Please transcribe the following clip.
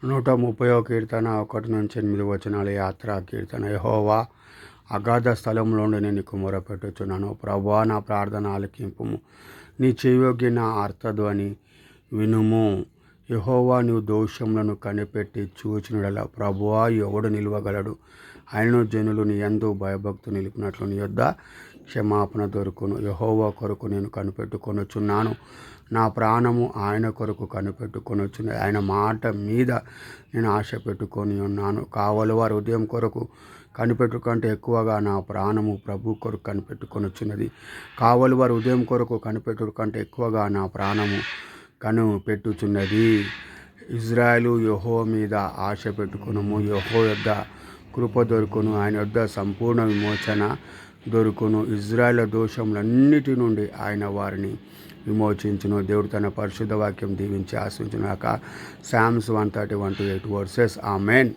130వ కీర్తన 1-8 యాత్రా కీర్తన. యెహోవా, అగాధ స్థలంలోండి నేను నీకు మొరపెట్టుచున్నాను. ప్రభువా, నా ప్రార్థన ఆలకింపుము. నీ చెవియొగ్గి నా ఆర్తధ్వని వినుము. యెహోవా, నీవు దోషములను కనిపెట్టి చూచినడల ప్రభువా, ఎవడు నిలువగలడు? ఆయనను జనులు నీ యందు భయభక్తులు నిలిపినట్లు నీ యొద్ద క్షమాపణ దొరుకును. యెహోవా కొరకు నేను కనిపెట్టుకొనుచున్నాను. నా ప్రాణము ఆయన కొరకు కనిపెట్టుకొనుచున్నది. ఆయన మాట మీద నేను ఆశ పెట్టుకొని ఉన్నాను. కావలివారి ఉదయం కొరకు కనిపెట్టు కంటే ఎక్కువగా నా ప్రాణము ప్రభు కొరకు కనిపెట్టుకొనుచున్నది. కావలివారి ఉదయం కొరకు కనిపెట్టు కంటే ఎక్కువగా నా ప్రాణము కనిపెట్టుచున్నది. ఇజ్రాయేలు, యెహోవా మీద ఆశ పెట్టుకొనుము. యెహోవా యొద్ద కృప దొరుకును. ఆయన యొద్ద సంపూర్ణ విమోచన దొరుకును. ఇజ్రాయేల్ దోషములన్నిటి నుండి ఆయన వారిని విమోచించును. దేవుడు తన పరిశుద్ధ వాక్యం దీవించి ఆశించుగాక. Psalms 131-8 verses. ఆమెన్.